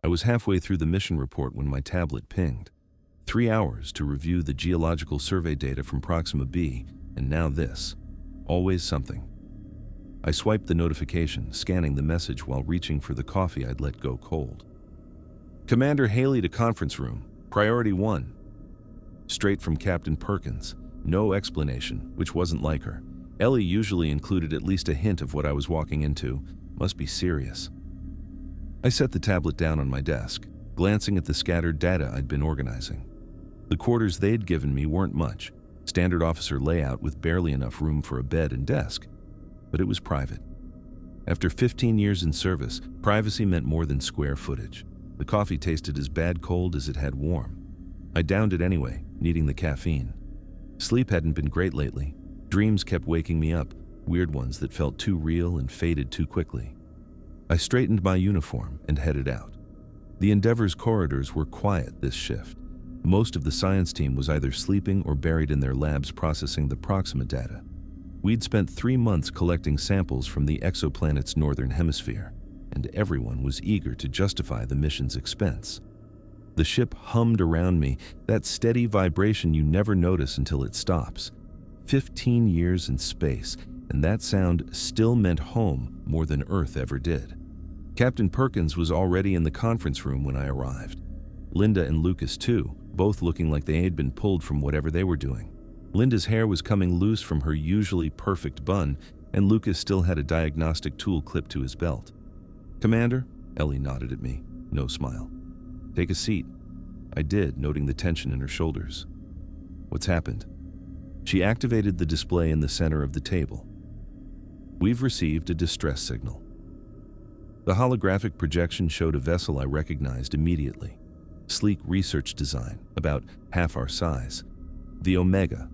I was halfway through the mission report when my tablet pinged. 3 hours to review the geological survey data from Proxima b, and now this. Always something. I swiped the notification, scanning the message while reaching for the coffee I'd let go cold. Commander Haley to conference room. Priority 1. Straight from Captain Perkins. No explanation, which wasn't like her. Ellie usually included at least a hint of what I was walking into. Must be serious. I set the tablet down on my desk, glancing at the scattered data I'd been organizing. The quarters they'd given me weren't much, standard officer layout with barely enough room for a bed and desk. But it was private. After 15 years in service, privacy meant more than square footage. The coffee tasted as bad cold as it had warm. I downed it anyway, needing the caffeine. Sleep hadn't been great lately. Dreams kept waking me up, weird ones that felt too real and faded too quickly. I straightened my uniform and headed out. The Endeavor's corridors were quiet this shift. Most of the science team was either sleeping or buried in their labs processing the Proxima data. We'd spent 3 months collecting samples from the exoplanet's northern hemisphere, and everyone was eager to justify the mission's expense. The ship hummed around me, that steady vibration you never notice until it stops. 15 years in space, and that sound still meant home more than Earth ever did. Captain Perkins was already in the conference room when I arrived. Linda and Lucas too, both looking like they had been pulled from whatever they were doing. Linda's hair was coming loose from her usually perfect bun, and Lucas still had a diagnostic tool clipped to his belt. "Commander?" Ellie nodded at me, no smile. "Take a seat." I did, noting the tension in her shoulders. "What's happened?" She activated the display in the center of the table. "We've received a distress signal." The holographic projection showed a vessel I recognized immediately. Sleek research design, about half our size. The Omega,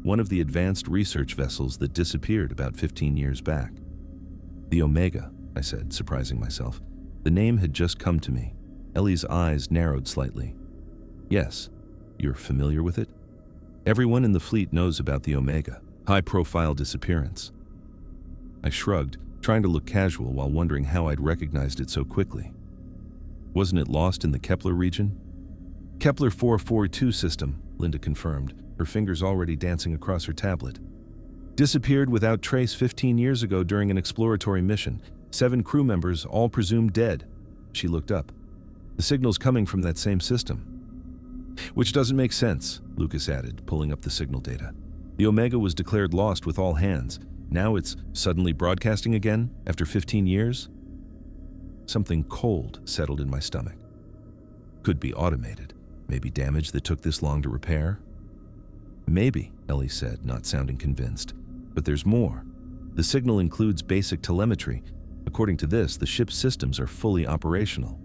one of the advanced research vessels that disappeared about 15 years back. The Omega, I said, surprising myself. The name had just come to me. Ellie's eyes narrowed slightly. "Yes, you're familiar with it?" "Everyone in the fleet knows about the Omega, high-profile disappearance." I shrugged, trying to look casual while wondering how I'd recognized it so quickly. "Wasn't it lost in the Kepler region?" "Kepler 442 system," Linda confirmed, her fingers already dancing across her tablet. "Disappeared without trace 15 years ago during an exploratory mission. 7 crew members, all presumed dead." She looked up. "The signal's coming from that same system." "Which doesn't make sense," Lucas added, pulling up the signal data. "The Omega was declared lost with all hands. Now it's suddenly broadcasting again, after 15 years? Something cold settled in my stomach. Could be automated. Maybe damage that took this long to repair? "Maybe," Ellie said, not sounding convinced. "But there's more. The signal includes basic telemetry. According to this, the ship's systems are fully operational."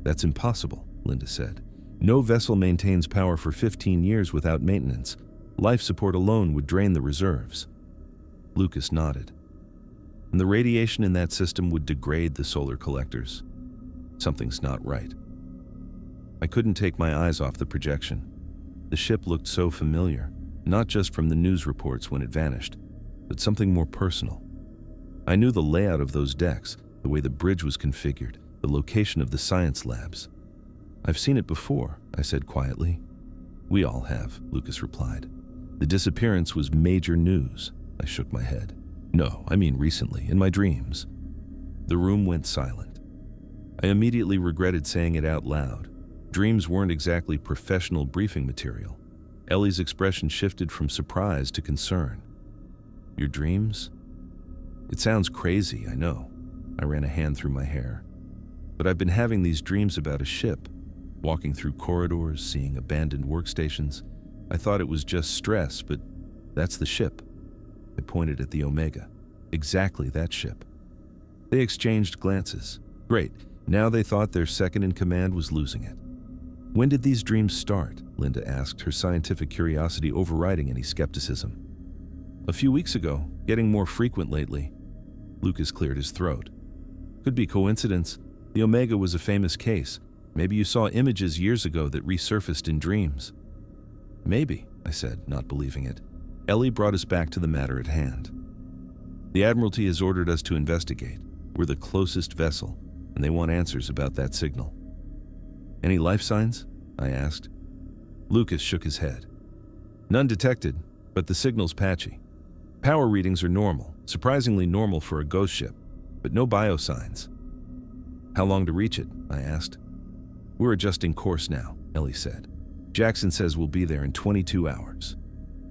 "That's impossible," Linda said. "No vessel maintains power for 15 years without maintenance. Life support alone would drain the reserves." Lucas nodded. "And the radiation in that system would degrade the solar collectors. Something's not right." I couldn't take my eyes off the projection. The ship looked so familiar, not just from the news reports when it vanished, but something more personal. I knew the layout of those decks, the way the bridge was configured, the location of the science labs. "I've seen it before," I said quietly. "We all have," Lucas replied. "The disappearance was major news." I shook my head. "No, I mean recently, in my dreams." The room went silent. I immediately regretted saying it out loud. Dreams weren't exactly professional briefing material. Ellie's expression shifted from surprise to concern. "Your dreams?" "It sounds crazy, I know." I ran a hand through my hair. "But I've been having these dreams about a ship, walking through corridors, seeing abandoned workstations. I thought it was just stress, but that's the ship." I pointed at the Omega. Exactly that ship. They exchanged glances. Great. Now they thought their second-in-command was losing it. "When did these dreams start?" Linda asked, her scientific curiosity overriding any skepticism. "A few weeks ago, getting more frequent lately." Lucas cleared his throat. "Could be coincidence. The Omega was a famous case. Maybe you saw images years ago that resurfaced in dreams." "Maybe," I said, not believing it. Ellie brought us back to the matter at hand. "The Admiralty has ordered us to investigate. We're the closest vessel, and they want answers about that signal." Any life signs? I asked. Lucas shook his head. None detected, but the signal's patchy. Power readings are normal, surprisingly normal for a ghost ship, but no biosigns. How long to reach it? I asked. We're adjusting course now, Ellie said. Jackson says we'll be there in 22 hours.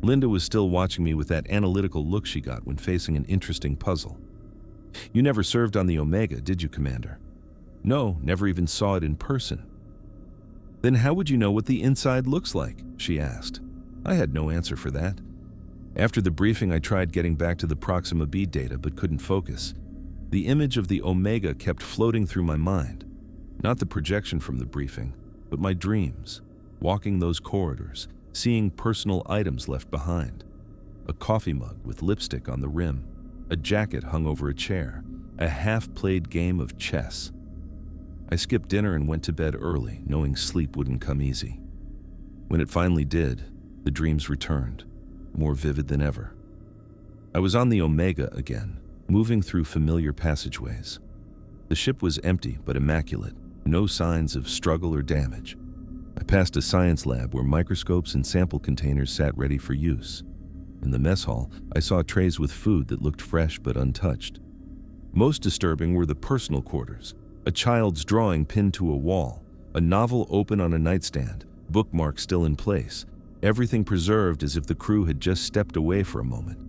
Linda was still watching me with that analytical look she got when facing an interesting puzzle. You never served on the Omega, did you, Commander? No, never even saw it in person. Then how would you know what the inside looks like? She asked. I had no answer for that. After the briefing, I tried getting back to the Proxima B data but couldn't focus. The image of the Omega kept floating through my mind. Not the projection from the briefing, but my dreams. Walking those corridors, seeing personal items left behind. A coffee mug with lipstick on the rim, a jacket hung over a chair, a half-played game of chess. I skipped dinner and went to bed early, knowing sleep wouldn't come easy. When it finally did, the dreams returned, more vivid than ever. I was on the Omega again, moving through familiar passageways. The ship was empty but immaculate, no signs of struggle or damage. I passed a science lab where microscopes and sample containers sat ready for use. In the mess hall, I saw trays with food that looked fresh but untouched. Most disturbing were the personal quarters. A child's drawing pinned to a wall, a novel open on a nightstand, bookmarks still in place, everything preserved as if the crew had just stepped away for a moment.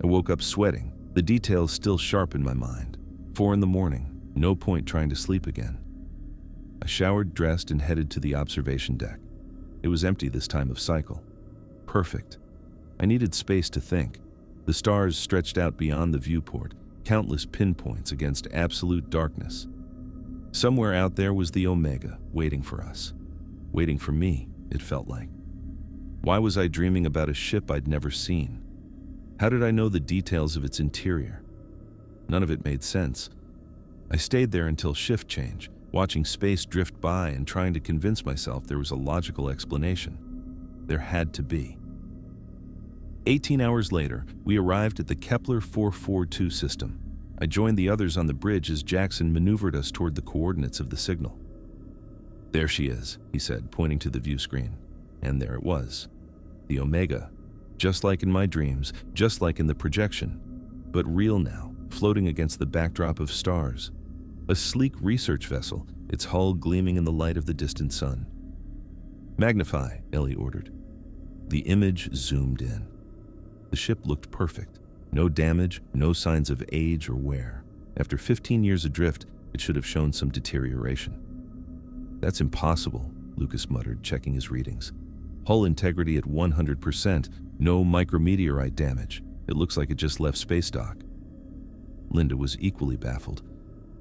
I woke up sweating, the details still sharp in my mind. 4 a.m, no point trying to sleep again. I showered, dressed, and headed to the observation deck. It was empty this time of cycle. Perfect. I needed space to think. The stars stretched out beyond the viewport, countless pinpoints against absolute darkness. Somewhere out there was the Omega, waiting for us. Waiting for me, it felt like. Why was I dreaming about a ship I'd never seen? How did I know the details of its interior? None of it made sense. I stayed there until shift change, watching space drift by and trying to convince myself there was a logical explanation. There had to be. 18 hours later, we arrived at the Kepler 442 system. I joined the others on the bridge as Jackson maneuvered us toward the coordinates of the signal. There she is, he said, pointing to the view screen. And there it was. The Omega. Just like in my dreams, just like in the projection. But real now, floating against the backdrop of stars. A sleek research vessel, its hull gleaming in the light of the distant sun. Magnify, Ellie ordered. The image zoomed in. The ship looked perfect. No damage, no signs of age or wear. After 15 years adrift, it should have shown some deterioration. That's impossible, Lucas muttered, checking his readings. Hull integrity at 100%, no micrometeorite damage. It looks like it just left space dock. Linda was equally baffled.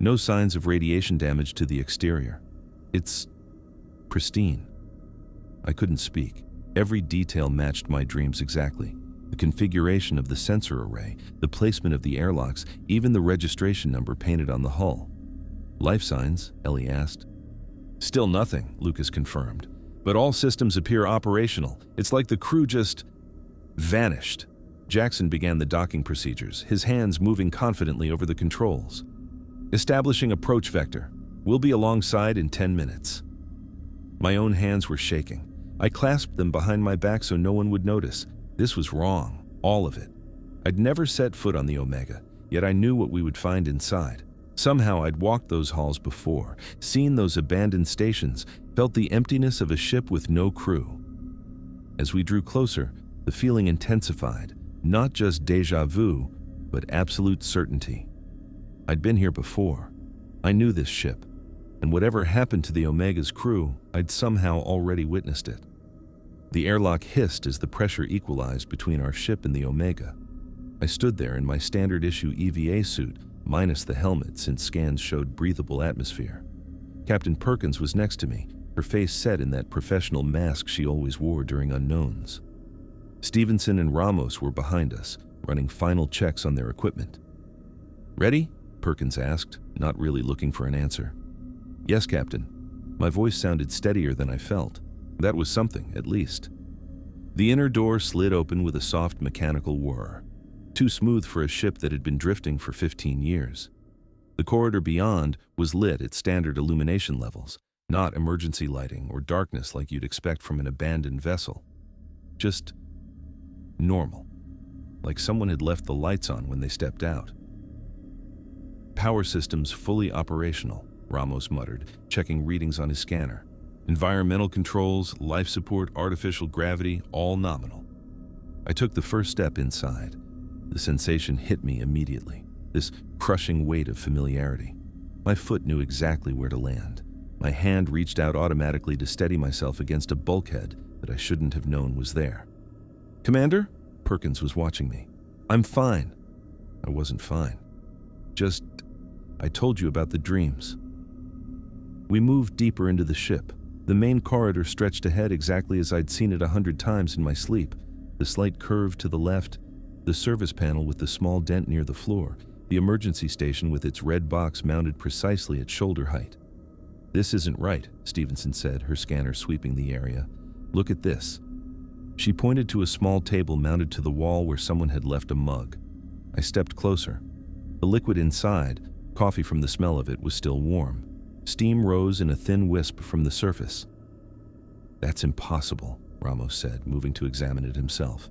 No signs of radiation damage to the exterior. It's pristine. I couldn't speak. Every detail matched my dreams exactly. The configuration of the sensor array, the placement of the airlocks, even the registration number painted on the hull. Life signs? Ellie asked. Still nothing, Lucas confirmed. But all systems appear operational. It's like the crew just vanished. Jackson began the docking procedures, his hands moving confidently over the controls. Establishing approach vector. We'll be alongside in 10 minutes. My own hands were shaking. I clasped them behind my back so no one would notice. This was wrong, all of it. I'd never set foot on the Omega, yet I knew what we would find inside. Somehow I'd walked those halls before, seen those abandoned stations, felt the emptiness of a ship with no crew. As we drew closer, the feeling intensified, not just déjà vu, but absolute certainty. I'd been here before. I knew this ship, and whatever happened to the Omega's crew, I'd somehow already witnessed it. The airlock hissed as the pressure equalized between our ship and the Omega. I stood there in my standard issue EVA suit, minus the helmet since scans showed breathable atmosphere. Captain Perkins was next to me, her face set in that professional mask she always wore during unknowns. Stevenson and Ramos were behind us, running final checks on their equipment. Ready? Perkins asked, not really looking for an answer. Yes, Captain. My voice sounded steadier than I felt. That was something, at least. The inner door slid open with a soft mechanical whir, too smooth for a ship that had been drifting for 15 years. The corridor beyond was lit at standard illumination levels, Not emergency lighting or darkness like you'd expect from an abandoned vessel. Just normal. Like someone had left the lights on when they stepped out. Power systems fully operational, Ramos muttered, checking readings on his scanner. Environmental controls, life support, artificial gravity, all nominal. I took the first step inside. The sensation hit me immediately, this crushing weight of familiarity. My foot knew exactly where to land. My hand reached out automatically to steady myself against a bulkhead that I shouldn't have known was there. "Commander?" Perkins was watching me. "I'm fine." I wasn't fine. I told you about the dreams. We moved deeper into the ship. The main corridor stretched ahead exactly as I'd seen it 100 times in my sleep. The slight curve to the left, the service panel with the small dent near the floor, the emergency station with its red box mounted precisely at shoulder height. "This isn't right," Stevenson said, her scanner sweeping the area. "Look at this." She pointed to a small table mounted to the wall where someone had left a mug. I stepped closer. The liquid inside, coffee from the smell of it, was still warm. Steam rose in a thin wisp from the surface. "That's impossible," Ramos said, moving to examine it himself.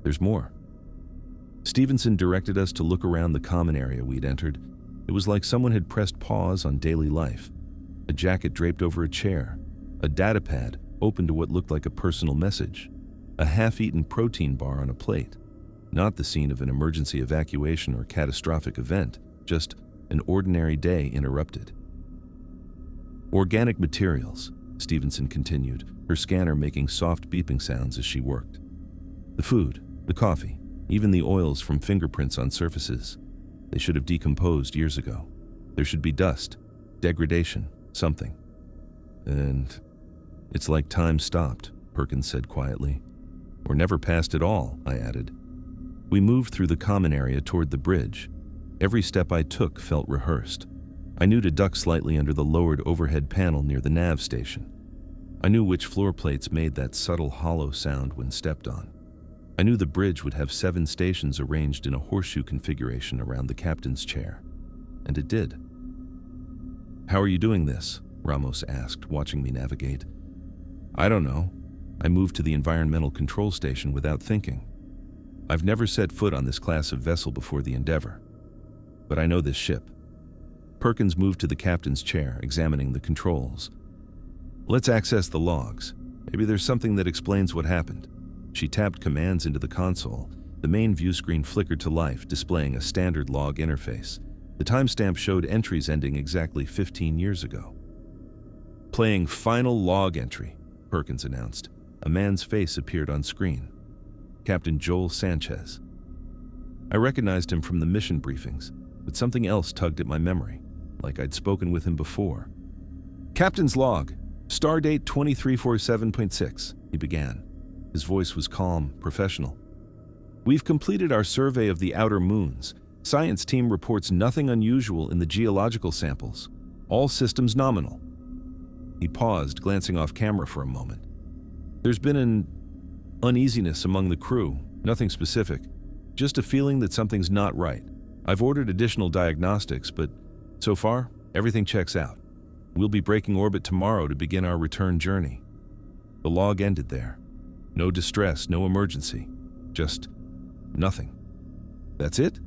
"There's more." Stevenson directed us to look around the common area we'd entered. It was like someone had pressed pause on daily life. A jacket draped over a chair, a data pad open to what looked like a personal message, a half-eaten protein bar on a plate. Not the scene of an emergency evacuation or catastrophic event, just an ordinary day interrupted. "Organic materials," Stevenson continued, her scanner making soft beeping sounds as she worked. "The food, the coffee, even the oils from fingerprints on surfaces. They should have decomposed years ago. There should be dust, degradation, something. And it's like time stopped," Perkins said quietly. "Or never passed at all," I added. We moved through the common area toward the bridge. Every step I took felt rehearsed. I knew to duck slightly under the lowered overhead panel near the nav station. I knew which floor plates made that subtle hollow sound when stepped on. I knew the bridge would have 7 stations arranged in a horseshoe configuration around the captain's chair. And it did. "How are you doing this?" Ramos asked, watching me navigate. "I don't know." I moved to the environmental control station without thinking. I've never set foot on this class of vessel before the Endeavor. But I know this ship. Perkins moved to the captain's chair, examining the controls. "Let's access the logs. Maybe there's something that explains what happened." She tapped commands into the console. The main view screen flickered to life, displaying a standard log interface. The timestamp showed entries ending exactly 15 years ago. "Playing final log entry," Perkins announced. A man's face appeared on screen. Captain Joel Sanchez. I recognized him from the mission briefings, but something else tugged at my memory, like I'd spoken with him before. "Captain's log, stardate 2347.6, he began. His voice was calm, professional. "We've completed our survey of the outer moons. Science team reports nothing unusual in the geological samples. All systems nominal." He paused, glancing off camera for a moment. "There's been an uneasiness among the crew, nothing specific. Just a feeling that something's not right. I've ordered additional diagnostics, but so far, everything checks out. We'll be breaking orbit tomorrow to begin our return journey." The log ended there. No distress, no emergency. Just nothing. "That's it?"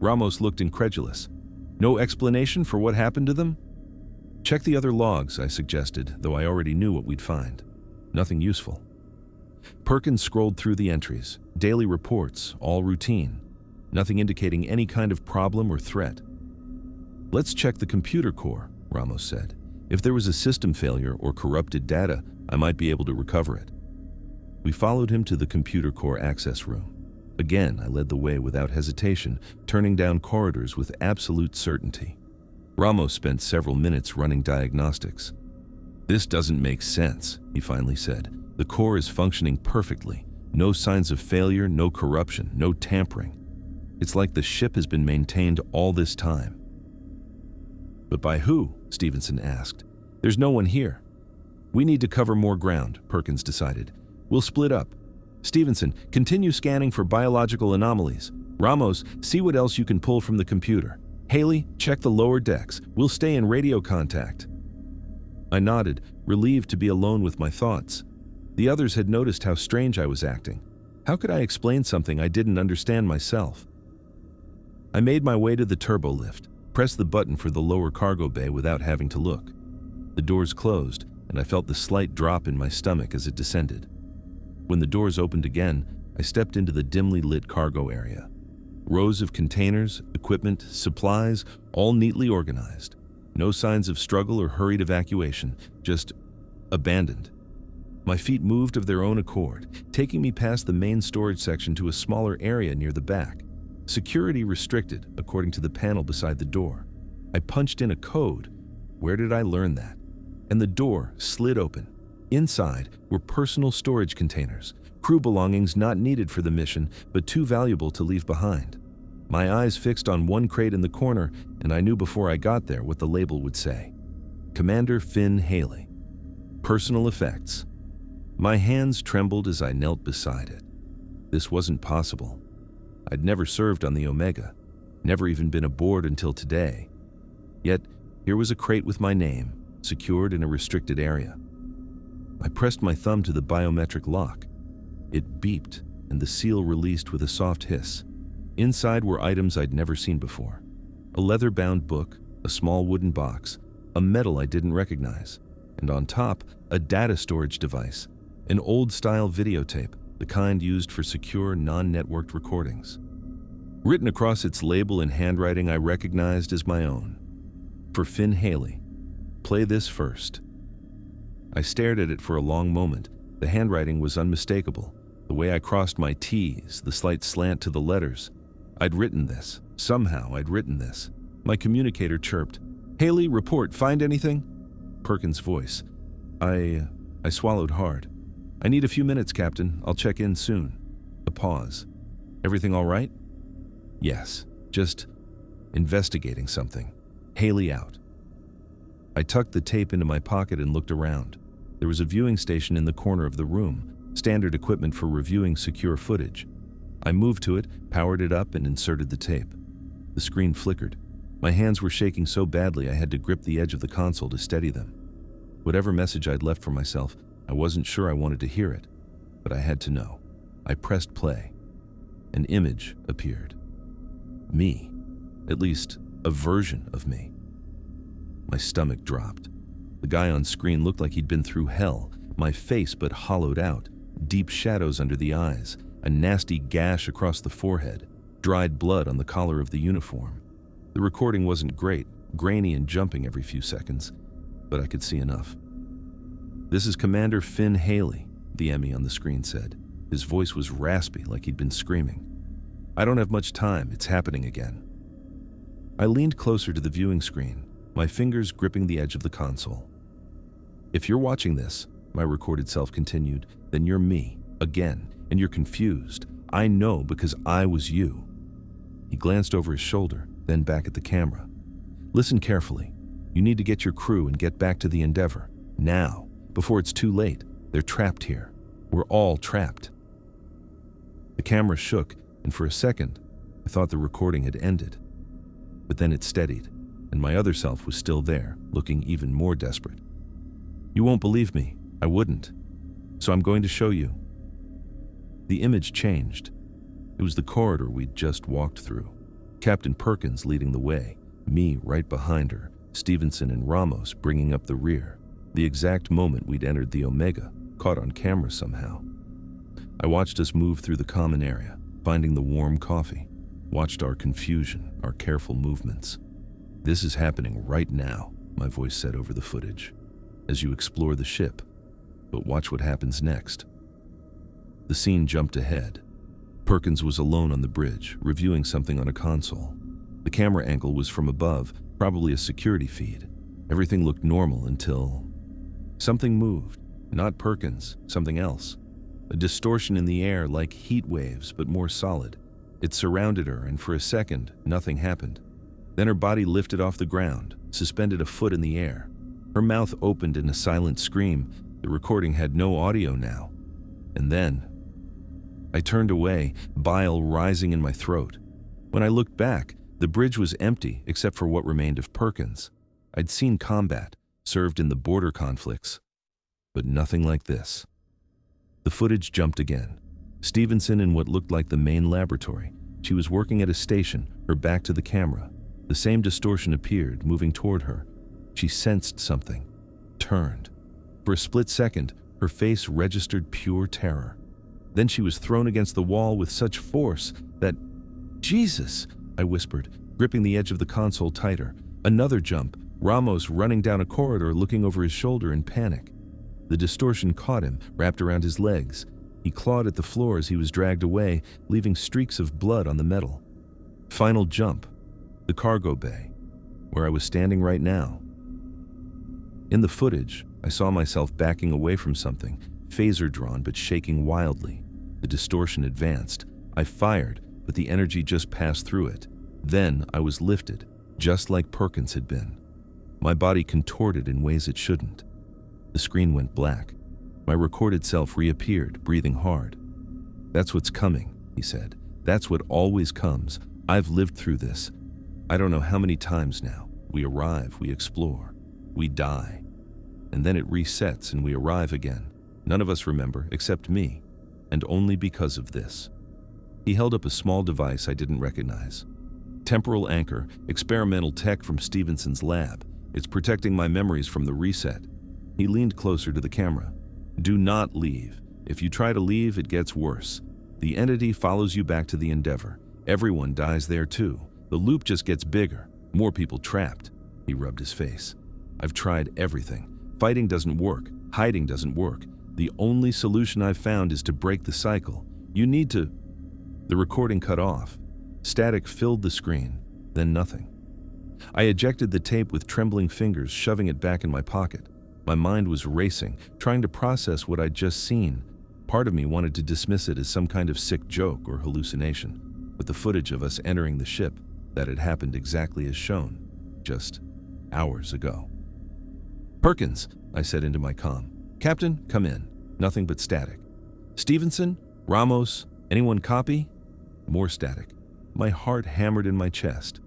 Ramos looked incredulous. "No explanation for what happened to them?" "Check the other logs," I suggested, though I already knew what we'd find. Nothing useful. Perkins scrolled through the entries. Daily reports, all routine. Nothing indicating any kind of problem or threat. "Let's check the computer core," Ramos said. "If there was a system failure or corrupted data, I might be able to recover it." We followed him to the computer core access room. Again, I led the way without hesitation, turning down corridors with absolute certainty. Ramos spent several minutes running diagnostics. "This doesn't make sense," he finally said. "The core is functioning perfectly. No signs of failure, no corruption, no tampering. It's like the ship has been maintained all this time." "But by who?" Stevenson asked. "There's no one here." "We need to cover more ground," Perkins decided. "We'll split up. Stevenson, continue scanning for biological anomalies. Ramos, see what else you can pull from the computer. Haley, check the lower decks. We'll stay in radio contact." I nodded, relieved to be alone with my thoughts. The others had noticed how strange I was acting. How could I explain something I didn't understand myself? I made my way to the turbo lift, pressed the button for the lower cargo bay without having to look. The doors closed, and I felt the slight drop in my stomach as it descended. When the doors opened again, I stepped into the dimly lit cargo area. Rows of containers, equipment, supplies, all neatly organized. No signs of struggle or hurried evacuation, just abandoned. My feet moved of their own accord, taking me past the main storage section to a smaller area near the back. Security restricted, according to the panel beside the door. I punched in a code. Where did I learn that? And the door slid open. Inside were personal storage containers, crew belongings not needed for the mission, but too valuable to leave behind. My eyes fixed on one crate in the corner, and I knew before I got there what the label would say. Commander Finn Haley. Personal effects. My hands trembled as I knelt beside it. This wasn't possible. I'd never served on the Omega, never even been aboard until today. Yet, here was a crate with my name, secured in a restricted area. I pressed my thumb to the biometric lock. It beeped, and the seal released with a soft hiss. Inside were items I'd never seen before. A leather-bound book, a small wooden box, a medal I didn't recognize, and on top, a data storage device, an old-style videotape, the kind used for secure, non-networked recordings. Written across its label in handwriting I recognized as my own. For Finn Haley. Play this first. I stared at it for a long moment. The handwriting was unmistakable. The way I crossed my T's, the slight slant to the letters. I'd written this. Somehow I'd written this. My communicator chirped. "Haley, report, find anything?" Perkins' voice. I swallowed hard. "I need a few minutes, Captain. I'll check in soon." A pause. "Everything all right?" "Yes, just investigating something." Haley out. I tucked the tape into my pocket and looked around. There was a viewing station in the corner of the room, standard equipment for reviewing secure footage. I moved to it, powered it up, and inserted the tape. The screen flickered. My hands were shaking so badly I had to grip the edge of the console to steady them. Whatever message I'd left for myself, I wasn't sure I wanted to hear it, but I had to know. I pressed play. An image appeared. Me. At least, a version of me. My stomach dropped. The guy on screen looked like he'd been through hell, my face but hollowed out, deep shadows under the eyes, a nasty gash across the forehead, dried blood on the collar of the uniform. The recording wasn't great, grainy and jumping every few seconds, but I could see enough. "This is Commander Finn Haley," the Emmy on the screen said. His voice was raspy, like he'd been screaming. "I don't have much time, it's happening again." I leaned closer to the viewing screen, my fingers gripping the edge of the console. "If you're watching this," my recorded self continued, "then you're me, again, and you're confused. I know because I was you." He glanced over his shoulder, then back at the camera. "Listen carefully. You need to get your crew and get back to the Endeavor. Now, before it's too late. They're trapped here. We're all trapped." The camera shook, and for a second, I thought the recording had ended. But then it steadied, and my other self was still there, looking even more desperate. "You won't believe me. I wouldn't. So I'm going to show you." The image changed. It was the corridor we'd just walked through. Captain Perkins leading the way, me right behind her, Stevenson and Ramos bringing up the rear, the exact moment we'd entered the Omega, caught on camera somehow. I watched us move through the common area, finding the warm coffee, watched our confusion, our careful movements. "This is happening right now," my voice said over the footage, "as you explore the ship. But watch what happens next." The scene jumped ahead. Perkins was alone on the bridge, reviewing something on a console. The camera angle was from above, probably a security feed. Everything looked normal until something moved. Not Perkins, something else. A distortion in the air like heat waves, but more solid. It surrounded her, and for a second, nothing happened. Then her body lifted off the ground, suspended a foot in the air. Her mouth opened in a silent scream. The recording had no audio now. And then I turned away, bile rising in my throat. When I looked back, the bridge was empty except for what remained of Perkins. I'd seen combat, served in the border conflicts. But nothing like this. The footage jumped again. Stevenson in what looked like the main laboratory. She was working at a station, her back to the camera. The same distortion appeared, moving toward her. She sensed something, turned. For a split second, her face registered pure terror. Then she was thrown against the wall with such force that, "Jesus!" I whispered, gripping the edge of the console tighter. Another jump, Ramos running down a corridor looking over his shoulder in panic. The distortion caught him, wrapped around his legs. He clawed at the floor as he was dragged away, leaving streaks of blood on the metal. Final jump, the cargo bay, where I was standing right now. In the footage, I saw myself backing away from something, phaser drawn but shaking wildly. The distortion advanced. I fired, but the energy just passed through it. Then I was lifted, just like Perkins had been. My body contorted in ways it shouldn't. The screen went black. My recorded self reappeared, breathing hard. "That's what's coming," he said. "That's what always comes. I've lived through this. I don't know how many times now. We arrive, we explore, we die. And then it resets and we arrive again. None of us remember, except me. And only because of this." He held up a small device I didn't recognize. "Temporal anchor, experimental tech from Stevenson's lab. It's protecting my memories from the reset." He leaned closer to the camera. "Do not leave. If you try to leave, it gets worse. The entity follows you back to the Endeavor. Everyone dies there too. The loop just gets bigger. More people trapped." He rubbed his face. "I've tried everything. Fighting doesn't work. Hiding doesn't work. The only solution I've found is to break the cycle. You need to..." The recording cut off. Static filled the screen, then nothing. I ejected the tape with trembling fingers, shoving it back in my pocket. My mind was racing, trying to process what I'd just seen. Part of me wanted to dismiss it as some kind of sick joke or hallucination. But the footage of us entering the ship, that had happened exactly as shown, just hours ago. "Perkins," I said into my comm. "Captain, come in." Nothing but static. "Stevenson? Ramos? Anyone copy?" More static. My heart hammered in my chest.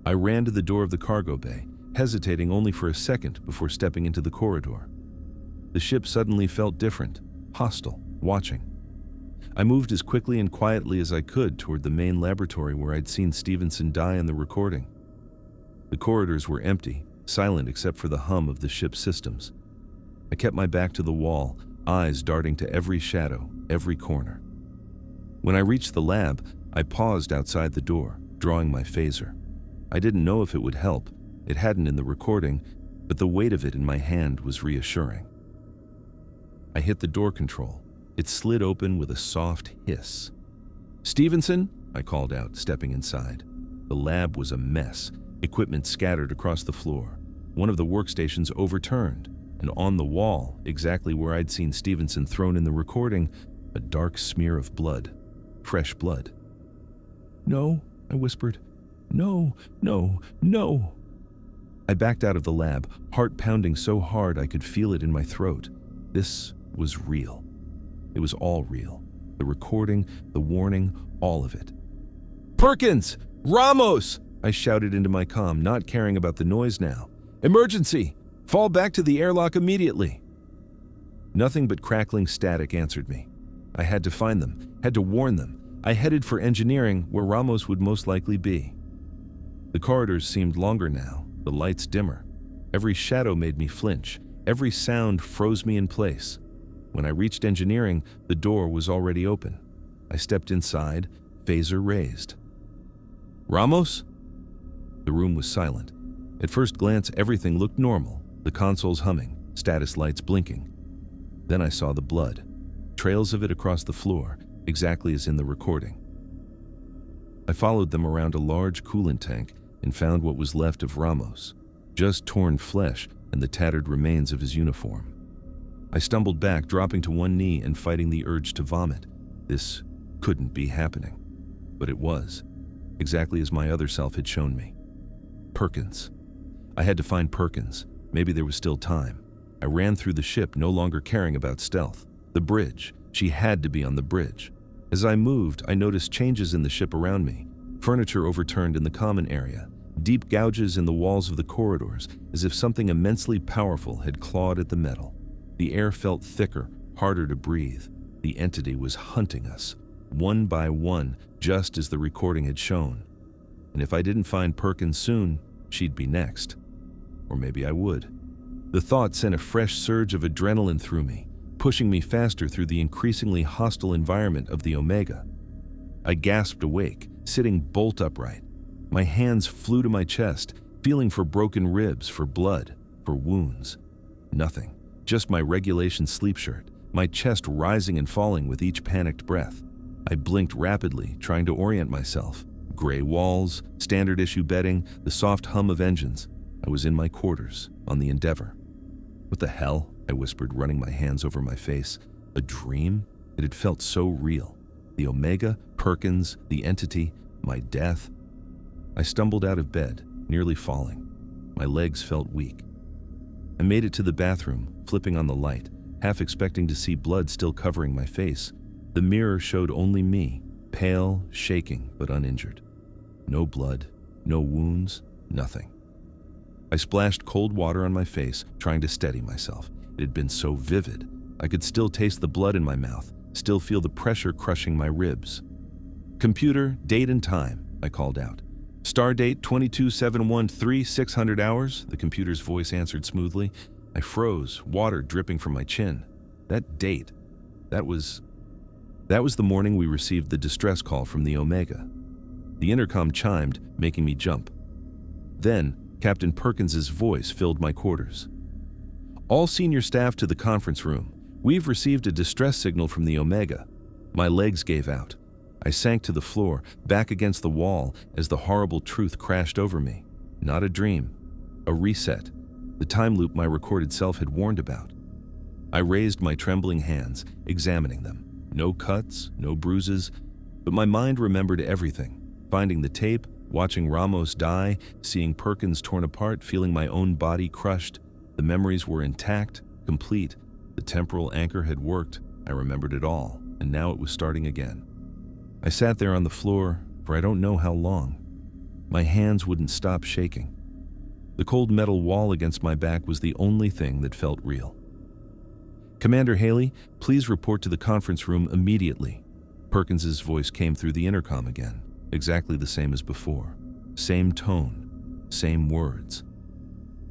I ran to the door of the cargo bay, hesitating only for a second before stepping into the corridor. The ship suddenly felt different, hostile, watching. I moved as quickly and quietly as I could toward the main laboratory where I'd seen Stevenson die in the recording. The corridors were empty, silent except for the hum of the ship's systems. I kept my back to the wall, eyes darting to every shadow, every corner. When I reached the lab, I paused outside the door, drawing my phaser. I didn't know if it would help. It hadn't in the recording, but the weight of it in my hand was reassuring. I hit the door control. It slid open with a soft hiss. "Stevenson?" I called out, stepping inside. The lab was a mess, equipment scattered across the floor. One of the workstations overturned, and on the wall, exactly where I'd seen Stevenson thrown in the recording, a dark smear of blood. Fresh blood. "No," I whispered. "No, no, no." I backed out of the lab, heart pounding so hard I could feel it in my throat. This was real. It was all real. The recording, the warning, all of it. "Perkins! Ramos!" I shouted into my comm, not caring about the noise now. "Emergency! Fall back to the airlock immediately!" Nothing but crackling static answered me. I had to find them, had to warn them. I headed for engineering, where Ramos would most likely be. The corridors seemed longer now, the lights dimmer. Every shadow made me flinch. Every sound froze me in place. When I reached engineering, the door was already open. I stepped inside, phaser raised. "Ramos?" The room was silent. At first glance, everything looked normal. The consoles humming, status lights blinking. Then I saw the blood. Trails of it across the floor, exactly as in the recording. I followed them around a large coolant tank and found what was left of Ramos. Just torn flesh and the tattered remains of his uniform. I stumbled back, dropping to one knee and fighting the urge to vomit. This couldn't be happening. But it was, exactly as my other self had shown me. Perkins. I had to find Perkins. Maybe there was still time. I ran through the ship, no longer caring about stealth. The bridge. She had to be on the bridge. As I moved, I noticed changes in the ship around me. Furniture overturned in the common area. deep gouges in the walls of the corridors, as if something immensely powerful had clawed at the metal. The air felt thicker, harder to breathe. The entity was hunting us, one by one, just as the recording had shown. And if I didn't find Perkins soon, she'd be next. Or maybe I would. The thought sent a fresh surge of adrenaline through me, pushing me faster through the increasingly hostile environment of the Omega. I gasped awake, sitting bolt upright. My hands flew to my chest, feeling for broken ribs, for blood, for wounds. Nothing, just my regulation sleep shirt, my chest rising and falling with each panicked breath. I blinked rapidly, trying to orient myself. Gray walls, standard issue bedding, the soft hum of engines. I was in my quarters, on the Endeavor. What the hell? I whispered, running my hands over my face. A dream? It had felt so real. The Omega, Perkins, the entity, my death. I stumbled out of bed, nearly falling. My legs felt weak. I made it to the bathroom, flipping on the light, half expecting to see blood still covering my face. The mirror showed only me, pale, shaking, but uninjured. No blood, no wounds, nothing. I splashed cold water on my face, trying to steady myself. It had been so vivid. I could still taste the blood in my mouth, still feel the pressure crushing my ribs. "Computer, date and time," I called out. "Stardate 22/7/13, 600 hours," the computer's voice answered smoothly. I froze, water dripping from my chin. That date, that was the morning we received the distress call from the Omega. The intercom chimed, making me jump. Then, Captain Perkins's voice filled my quarters. "All senior staff to the conference room. We've received a distress signal from the Omega." My legs gave out. I sank to the floor, back against the wall, as the horrible truth crashed over me. Not a dream. A reset. The time loop my recorded self had warned about. I raised my trembling hands, examining them. No cuts, no bruises, but my mind remembered everything. Finding the tape, watching Ramos die, seeing Perkins torn apart, feeling my own body crushed. The memories were intact, complete. The temporal anchor had worked. I remembered it all, and now it was starting again. I sat there on the floor for I don't know how long. My hands wouldn't stop shaking. The cold metal wall against my back was the only thing that felt real. "Commander Haley, please report to the conference room immediately." Perkins's voice came through the intercom again, exactly the same as before. Same tone, same words.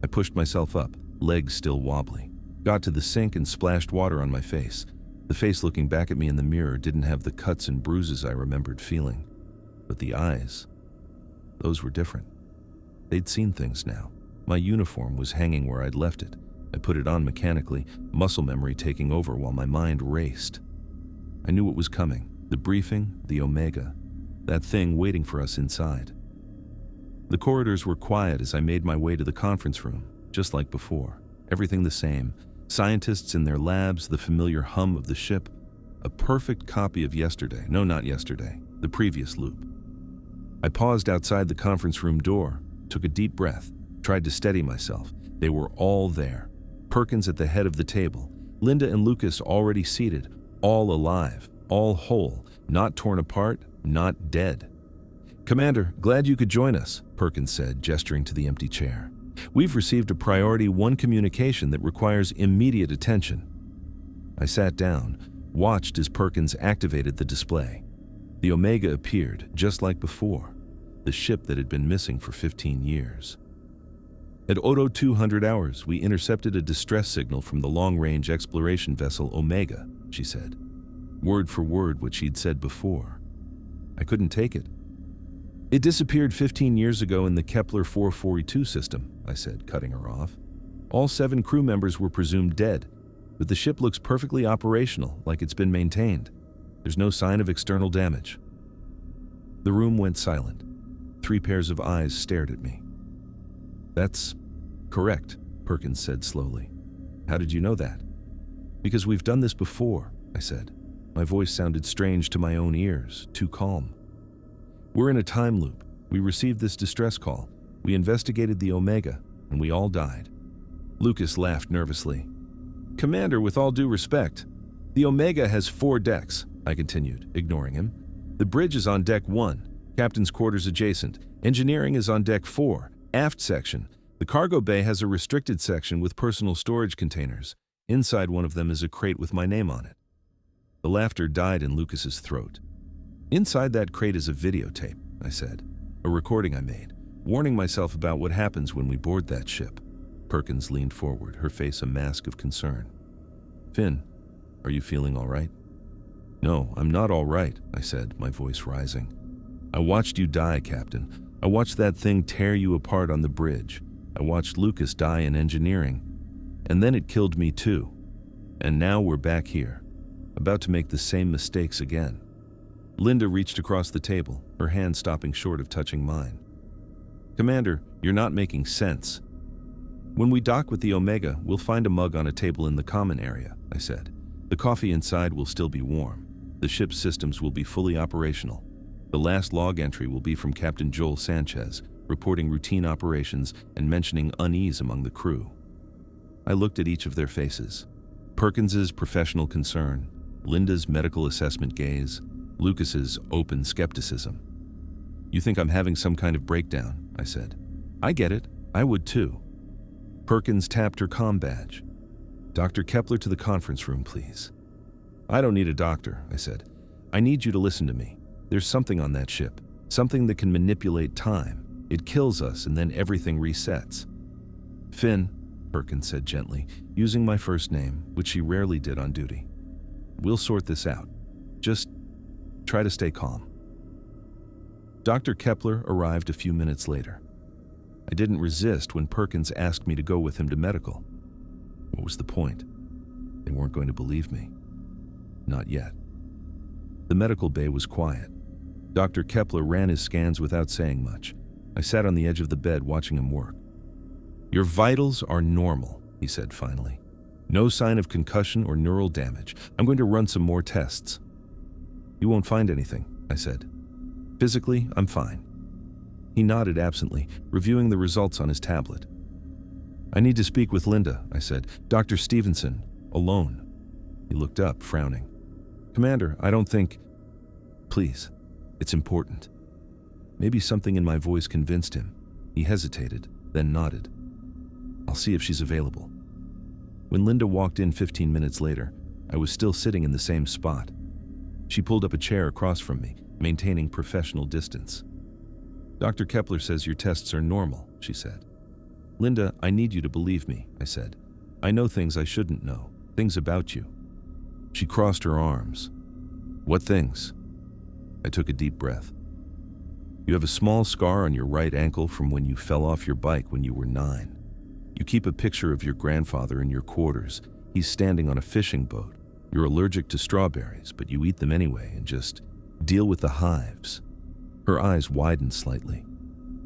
I pushed myself up, legs still wobbly. Got to the sink and splashed water on my face. The face looking back at me in the mirror didn't have the cuts and bruises I remembered feeling. But the eyes, those were different. They'd seen things now. My uniform was hanging where I'd left it. I put it on mechanically, muscle memory taking over while my mind raced. I knew what was coming. The briefing, the Omega. That thing waiting for us inside. The corridors were quiet as I made my way to the conference room, just like before. Everything the same. Scientists in their labs, the familiar hum of the ship. A perfect copy of yesterday. No, not yesterday. The previous loop. I paused outside the conference room door, took a deep breath, tried to steady myself. They were all there. Perkins at the head of the table. Linda and Lucas already seated. All alive. All whole. Not torn apart. Not dead. "Commander, glad you could join us," Perkins said, gesturing to the empty chair. "We've received a Priority 1 communication that requires immediate attention." I sat down, watched as Perkins activated the display. The Omega appeared, just like before, the ship that had been missing for 15 years. At 0200 hours, we intercepted a distress signal from the long-range exploration vessel Omega, she said. Word for word what she'd said before. I couldn't take it. "It disappeared 15 years ago in the Kepler 442 system," I said, cutting her off. "All 7 crew members were presumed dead, but the ship looks perfectly operational, like it's been maintained. There's no sign of external damage." The room went silent. 3 pairs of eyes stared at me. "That's correct," Perkins said slowly. "How did you know that?" "Because we've done this before," I said. My voice sounded strange to my own ears, too calm. "We're in a time loop. We received this distress call. We investigated the Omega, and we all died." Lucas laughed nervously. "Commander, with all due respect, the Omega has 4 decks," I continued, ignoring him. "The bridge is on deck 1, captain's quarters adjacent. Engineering is on deck 4, aft section. The cargo bay has a restricted section with personal storage containers. Inside one of them is a crate with my name on it. The laughter died in Lucas's throat. Inside that crate is a videotape, I said. A recording I made, warning myself about what happens when we board that ship. Perkins leaned forward, her face a mask of concern. Finn, are you feeling all right? No, I'm not all right, I said, my voice rising. I watched you die, Captain. I watched that thing tear you apart on the bridge. I watched Lucas die in engineering. And then it killed me too. And now we're back here, about to make the same mistakes again. Linda reached across the table, her hand stopping short of touching mine. Commander, you're not making sense. When we dock with the Omega, we'll find a mug on a table in the common area, I said. The coffee inside will still be warm. The ship's systems will be fully operational. The last log entry will be from Captain Joel Sanchez, reporting routine operations and mentioning unease among the crew. I looked at each of their faces. Perkins's professional concern, Linda's medical assessment gaze, Lucas's open skepticism. You think I'm having some kind of breakdown, I said. I get it. I would too. Perkins tapped her comm badge. Dr. Kepler to the conference room, please. I don't need a doctor, I said. I need you to listen to me. There's something on that ship, something that can manipulate time. It kills us and then everything resets. Finn, Perkins said gently, using my first name, which she rarely did on duty. We'll sort this out. Just try to stay calm. Dr. Kepler arrived a few minutes later. I didn't resist when Perkins asked me to go with him to medical. What was the point? They weren't going to believe me. Not yet. The medical bay was quiet. Dr. Kepler ran his scans without saying much. I sat on the edge of the bed watching him work. Your vitals are normal, he said finally. No sign of concussion or neural damage. I'm going to run some more tests. You won't find anything, I said. Physically, I'm fine. He nodded absently, reviewing the results on his tablet. I need to speak with Linda, I said. Dr. Stevenson, alone. He looked up, frowning. Commander, I don't think... Please, it's important. Maybe something in my voice convinced him. He hesitated, then nodded. I'll see if she's available. When Linda walked in 15 minutes later, I was still sitting in the same spot. She pulled up a chair across from me, maintaining professional distance. Dr. Kepler says your tests are normal, she said. Linda, I need you to believe me, I said. I know things I shouldn't know, things about you. She crossed her arms. What things? I took a deep breath. You have a small scar on your right ankle from when you fell off your bike when you were 9. You keep a picture of your grandfather in your quarters. He's standing on a fishing boat. You're allergic to strawberries, but you eat them anyway and just deal with the hives. Her eyes widened slightly.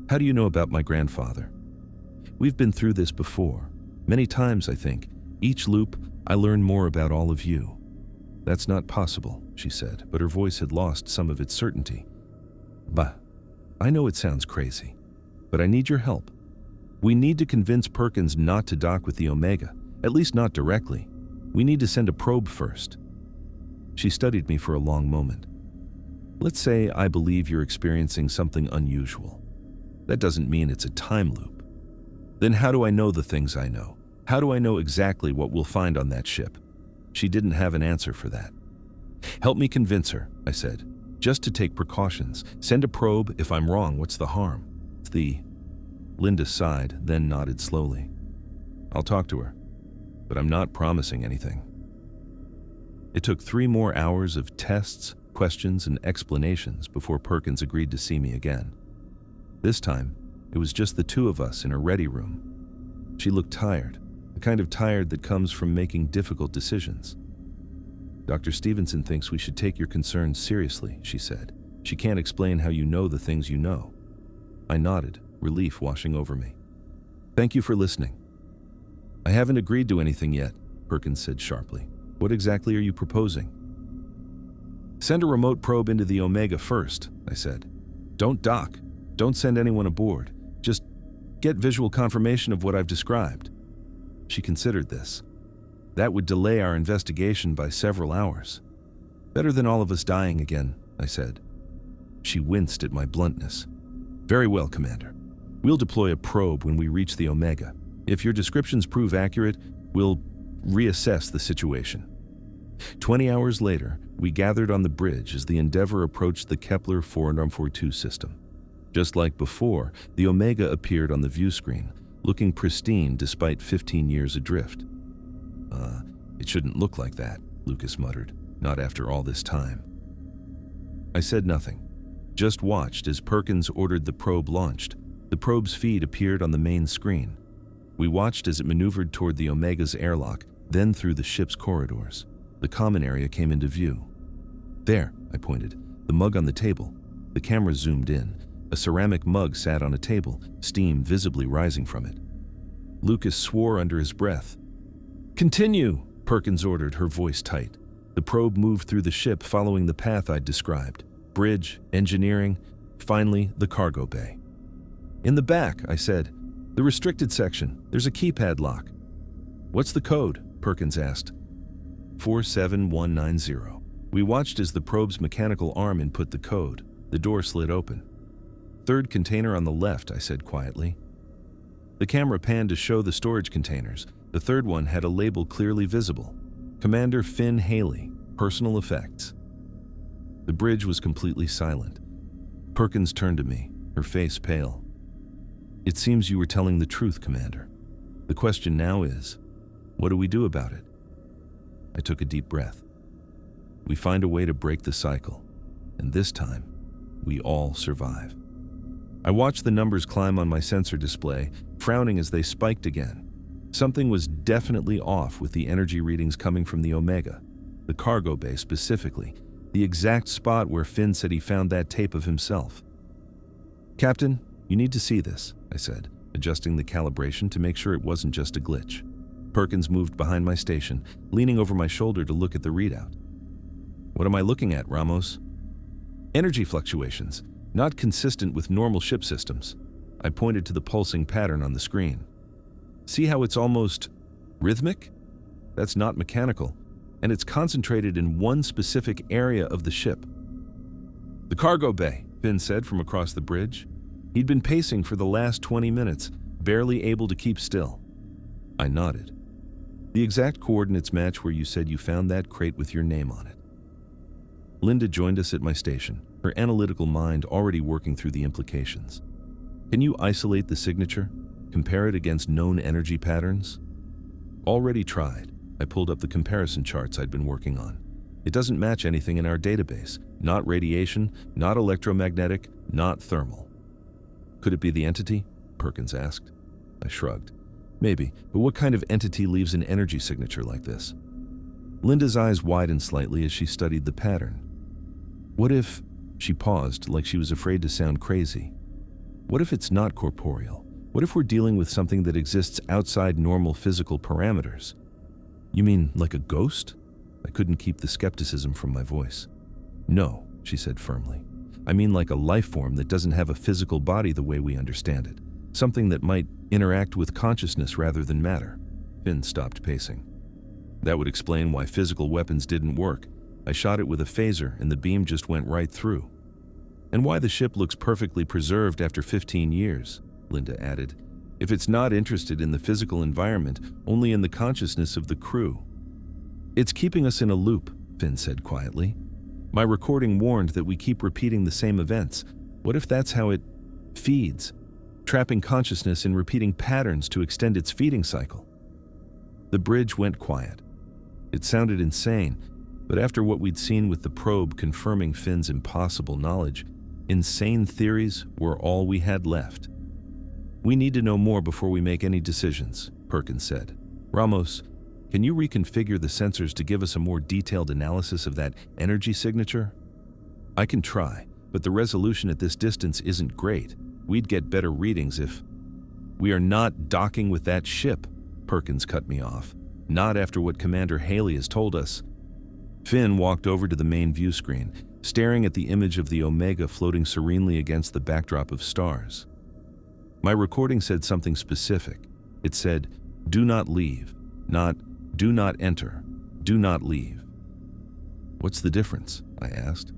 How do you know about my grandfather? We've been through this before. Many times, I think. Each loop, I learn more about all of you. That's not possible, she said, but her voice had lost some of its certainty. Bah, I know it sounds crazy, but I need your help. We need to convince Perkins not to dock with the Omega, at least not directly. We need to send a probe first. She studied me for a long moment. Let's say I believe you're experiencing something unusual. That doesn't mean it's a time loop. Then how do I know the things I know? How do I know exactly what we'll find on that ship? She didn't have an answer for that. Help me convince her, I said. Just to take precautions. Send a probe. If I'm wrong, what's the harm? Linda sighed, then nodded slowly. I'll talk to her, but I'm not promising anything. It took 3 more hours of tests, questions, and explanations before Perkins agreed to see me again. This time, it was just the 2 of us in a ready room. She looked tired, the kind of tired that comes from making difficult decisions. Dr. Stevenson thinks we should take your concerns seriously, she said. She can't explain how you know the things you know. I nodded, relief washing over me. Thank you for listening. I haven't agreed to anything yet, Perkins said sharply. What exactly are you proposing? Send a remote probe into the Omega first, I said. Don't dock. Don't send anyone aboard. Just get visual confirmation of what I've described. She considered this. That would delay our investigation by several hours. Better than all of us dying again, I said. She winced at my bluntness. Very well, Commander. We'll deploy a probe when we reach the Omega. If your descriptions prove accurate, we'll reassess the situation. 20 hours later, we gathered on the bridge as the Endeavour approached the Kepler 442 system. Just like before, the Omega appeared on the view screen, looking pristine despite 15 years adrift. It shouldn't look like that, Lucas muttered, not after all this time. I said nothing, just watched as Perkins ordered the probe launched. The probe's feed appeared on the main screen. We watched as it maneuvered toward the Omega's airlock, then through the ship's corridors. The common area came into view. There, I pointed, the mug on the table. The camera zoomed in. A ceramic mug sat on a table, steam visibly rising from it. Lucas swore under his breath. "Continue," Perkins ordered, her voice tight. The probe moved through the ship following the path I'd described. Bridge, engineering, finally the cargo bay. "In the back," I said. "The restricted section. There's a keypad lock." "What's the code?" Perkins asked. 47190. We watched as the probe's mechanical arm input the code. The door slid open. "Third container on the left," I said quietly. The camera panned to show the storage containers. The third one had a label clearly visible. Commander Finn Haley, Personal Effects. The bridge was completely silent. Perkins turned to me, her face pale. "It seems you were telling the truth, Commander. The question now is, what do we do about it?" I took a deep breath. We find a way to break the cycle, and this time, we all survive. I watched the numbers climb on my sensor display, frowning as they spiked again. Something was definitely off with the energy readings coming from the Omega, the cargo bay specifically, the exact spot where Finn said he found that tape of himself. "Captain, you need to see this," I said, adjusting the calibration to make sure it wasn't just a glitch. Perkins moved behind my station, leaning over my shoulder to look at the readout. "What am I looking at, Ramos?" "Energy fluctuations, not consistent with normal ship systems." I pointed to the pulsing pattern on the screen. "See how it's almost rhythmic? That's not mechanical, and it's concentrated in one specific area of the ship." "The cargo bay," Finn said from across the bridge. He'd been pacing for the last 20 minutes, barely able to keep still. I nodded. "The exact coordinates match where you said you found that crate with your name on it." Linda joined us at my station, her analytical mind already working through the implications. "Can you isolate the signature? Compare it against known energy patterns?" "Already tried." I pulled up the comparison charts I'd been working on. "It doesn't match anything in our database. Not radiation, not electromagnetic, not thermal." "Could it be the entity?" Perkins asked. I shrugged. "Maybe, but what kind of entity leaves an energy signature like this?" Linda's eyes widened slightly as she studied the pattern. "What if—" She paused, like she was afraid to sound crazy. "What if it's not corporeal? What if we're dealing with something that exists outside normal physical parameters?" "You mean like a ghost?" I couldn't keep the skepticism from my voice. "No," she said firmly. "I mean like a life form that doesn't have a physical body the way we understand it. Something that might interact with consciousness rather than matter." Finn stopped pacing. "That would explain why physical weapons didn't work. I shot it with a phaser and the beam just went right through." "And why the ship looks perfectly preserved after 15 years, Linda added. "If it's not interested in the physical environment, only in the consciousness of the crew." "It's keeping us in a loop," Finn said quietly. "My recording warned that we keep repeating the same events. What if that's how it feeds? Trapping consciousness in repeating patterns to extend its feeding cycle?" The bridge went quiet. It sounded insane, but after what we'd seen with the probe confirming Finn's impossible knowledge, insane theories were all we had left. "We need to know more before we make any decisions," Perkins said. "Ramos, can you reconfigure the sensors to give us a more detailed analysis of that energy signature?" "I can try, but the resolution at this distance isn't great. We'd get better readings if—" "We are not docking with that ship," Perkins cut me off. "Not after what Commander Haley has told us." Finn walked over to the main view screen, staring at the image of the Omega floating serenely against the backdrop of stars. My recording said something specific. It said, "Do not leave," not "Do not enter, do not leave." "What's the difference?" I asked.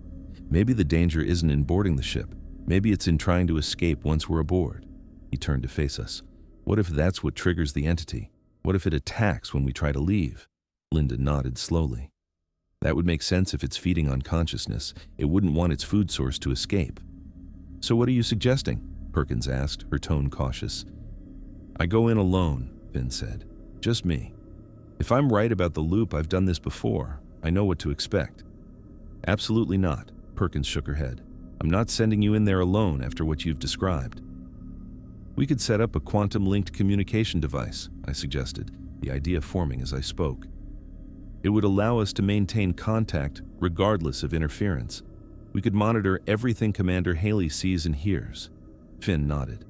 "Maybe the danger isn't in boarding the ship. Maybe it's in trying to escape once we're aboard. He turned to face us. What if that's what triggers the entity? What if it attacks when we try to leave? Linda nodded slowly. That would make sense if it's feeding on consciousness. It wouldn't want its food source to escape. So what are you suggesting? Perkins asked, her tone cautious. I go in alone, Finn said. Just me. If I'm right about the loop, I've done this before. I know what to expect. Absolutely not, Perkins shook her head. I'm not sending you in there alone after what you've described. We could set up a quantum-linked communication device, I suggested, the idea forming as I spoke. It would allow us to maintain contact regardless of interference. We could monitor everything Commander Haley sees and hears. Finn nodded.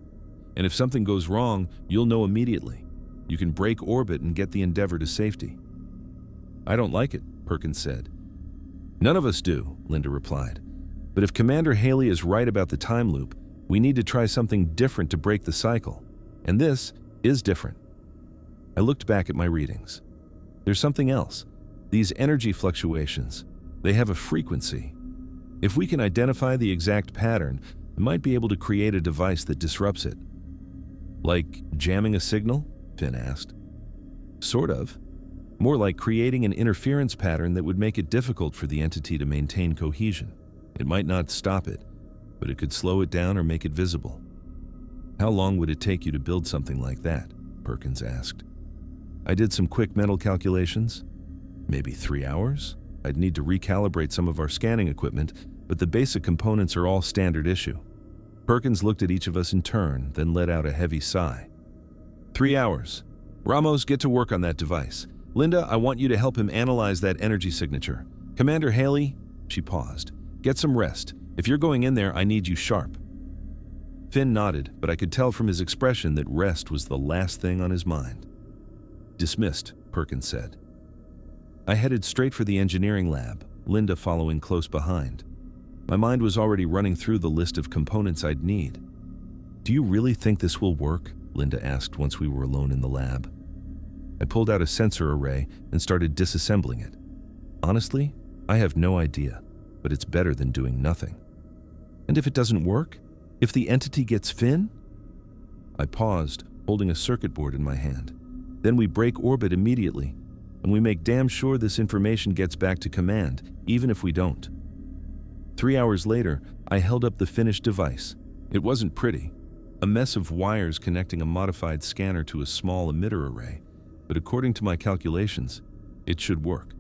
And if something goes wrong, you'll know immediately. You can break orbit and get the Endeavour to safety. I don't like it, Perkins said. None of us do, Linda replied. But if Commander Haley is right about the time loop, we need to try something different to break the cycle. And this is different. I looked back at my readings. There's something else. These energy fluctuations, they have a frequency. If we can identify the exact pattern, we might be able to create a device that disrupts it. Like jamming a signal? Finn asked. Sort of. More like creating an interference pattern that would make it difficult for the entity to maintain cohesion. It might not stop it, but it could slow it down or make it visible. How long would it take you to build something like that? Perkins asked. I did some quick mental calculations. Maybe 3 hours? I'd need to recalibrate some of our scanning equipment, but the basic components are all standard issue. Perkins looked at each of us in turn, then let out a heavy sigh. 3 hours. Ramos, get to work on that device. Linda, I want you to help him analyze that energy signature. Commander Haley, she paused. Get some rest. If you're going in there, I need you sharp. Finn nodded, but I could tell from his expression that rest was the last thing on his mind. Dismissed, Perkins said. I headed straight for the engineering lab, Linda following close behind. My mind was already running through the list of components I'd need. Do you really think this will work? Linda asked once we were alone in the lab. I pulled out a sensor array and started disassembling it. Honestly, I have no idea, but it's better than doing nothing. And if it doesn't work? If the entity gets Finn? I paused, holding a circuit board in my hand. Then we break orbit immediately, and we make damn sure this information gets back to command, even if we don't. 3 hours later, I held up the finished device. It wasn't pretty, a mess of wires connecting a modified scanner to a small emitter array, but according to my calculations, it should work.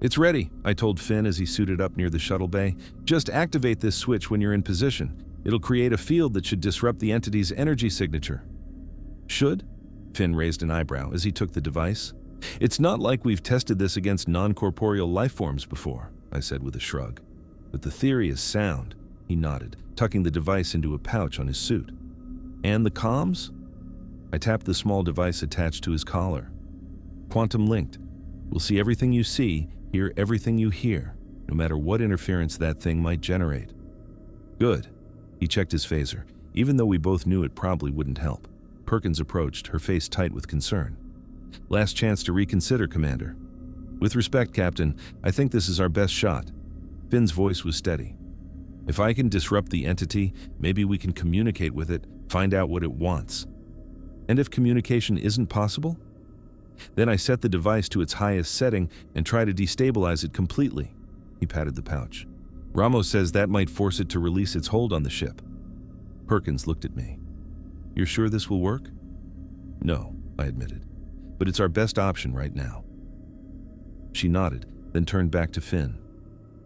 It's ready, I told Finn as he suited up near the shuttle bay. Just activate this switch when you're in position. It'll create a field that should disrupt the entity's energy signature. Should? Finn raised an eyebrow as he took the device. It's not like we've tested this against non-corporeal life forms before, I said with a shrug. But the theory is sound, he nodded, tucking the device into a pouch on his suit. And the comms? I tapped the small device attached to his collar. Quantum linked. We'll see everything you see, hear everything you hear, no matter what interference that thing might generate. Good. He checked his phaser, even though we both knew it probably wouldn't help. Perkins approached, her face tight with concern. Last chance to reconsider, Commander. With respect, Captain, I think this is our best shot. Finn's voice was steady. If I can disrupt the entity, maybe we can communicate with it, find out what it wants. And if communication isn't possible? Then I set the device to its highest setting and try to destabilize it completely. He patted the pouch. Ramos says that might force it to release its hold on the ship. Perkins looked at me. You're sure this will work? No, I admitted. But it's our best option right now. She nodded, then turned back to Finn.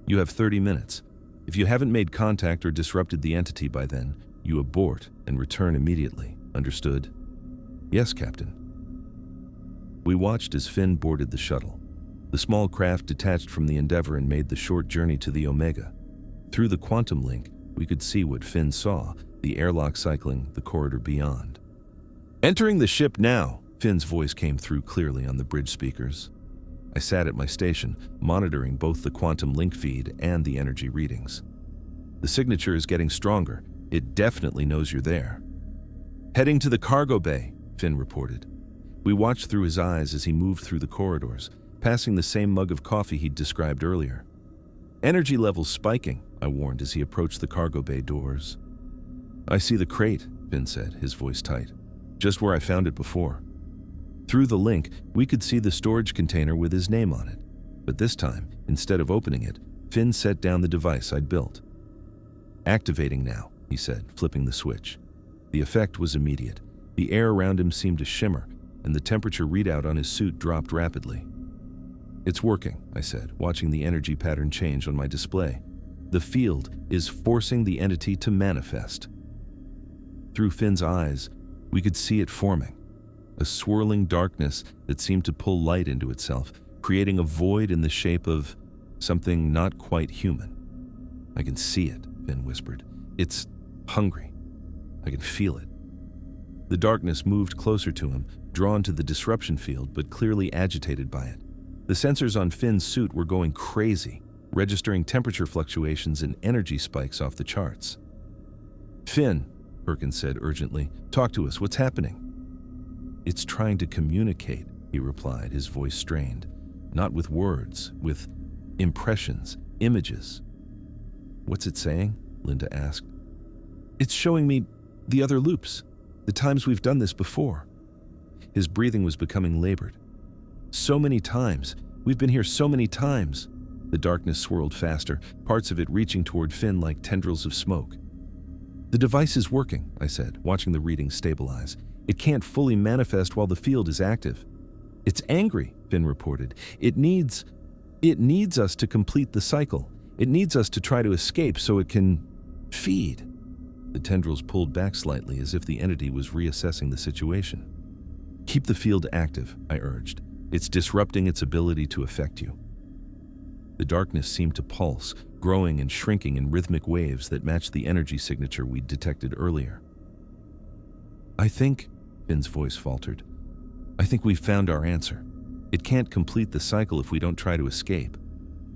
You have 30 minutes. If you haven't made contact or disrupted the entity by then, you abort and return immediately. Understood? Yes, Captain. We watched as Finn boarded the shuttle. The small craft detached from the Endeavour and made the short journey to the Omega. Through the quantum link, we could see what Finn saw, the airlock cycling the corridor beyond. Entering the ship now, Finn's voice came through clearly on the bridge speakers. I sat at my station, monitoring both the quantum link feed and the energy readings. The signature is getting stronger. It definitely knows you're there. Heading to the cargo bay, Finn reported. We watched through his eyes as he moved through the corridors, passing the same mug of coffee he'd described earlier. Energy levels spiking, I warned as he approached the cargo bay doors. I see the crate, Finn said, his voice tight. Just where I found it before. Through the link, we could see the storage container with his name on it. But this time, instead of opening it, Finn set down the device I'd built. Activating now, he said, flipping the switch. The effect was immediate. The air around him seemed to shimmer, and the temperature readout on his suit dropped rapidly. It's working, I said, watching the energy pattern change on my display. The field is forcing the entity to manifest. Through Finn's eyes, we could see it forming, a swirling darkness that seemed to pull light into itself, creating a void in the shape of something not quite human. I can see it, Finn whispered. It's hungry. I can feel it. The darkness moved closer to him, drawn to the disruption field, but clearly agitated by it. The sensors on Finn's suit were going crazy, registering temperature fluctuations and energy spikes off the charts. Finn, Perkins said urgently, talk to us, what's happening? It's trying to communicate, he replied, his voice strained. Not with words, with impressions, images. What's it saying? Linda asked. It's showing me the other loops, the times we've done this before. His breathing was becoming labored. So many times. We've been here so many times. The darkness swirled faster, parts of it reaching toward Finn like tendrils of smoke. The device is working, I said, watching the readings stabilize. It can't fully manifest while the field is active. It's angry, Finn reported. It needs us to complete the cycle. It needs us to try to escape so it can feed. The tendrils pulled back slightly as if the entity was reassessing the situation. Keep the field active, I urged. It's disrupting its ability to affect you. The darkness seemed to pulse, growing and shrinking in rhythmic waves that matched the energy signature we'd detected earlier. I think, Finn's voice faltered, I think we've found our answer. It can't complete the cycle if we don't try to escape.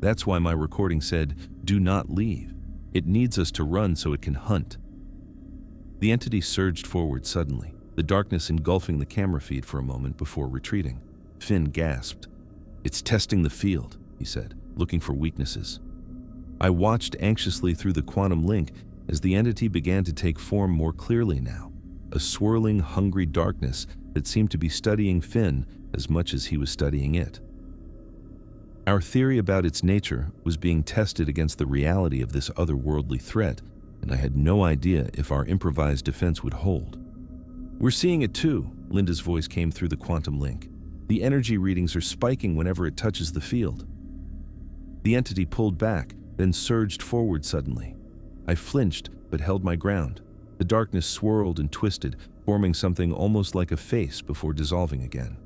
That's why my recording said, do not leave. It needs us to run so it can hunt. The entity surged forward suddenly, the darkness engulfing the camera feed for a moment before retreating. Finn gasped. It's testing the field, he said, looking for weaknesses. I watched anxiously through the quantum link as the entity began to take form more clearly now, a swirling, hungry darkness that seemed to be studying Finn as much as he was studying it. Our theory about its nature was being tested against the reality of this otherworldly threat, and I had no idea if our improvised defense would hold. We're seeing it too, Linda's voice came through the quantum link. The energy readings are spiking whenever it touches the field. The entity pulled back, then surged forward suddenly. I flinched, but held my ground. The darkness swirled and twisted, forming something almost like a face before dissolving again.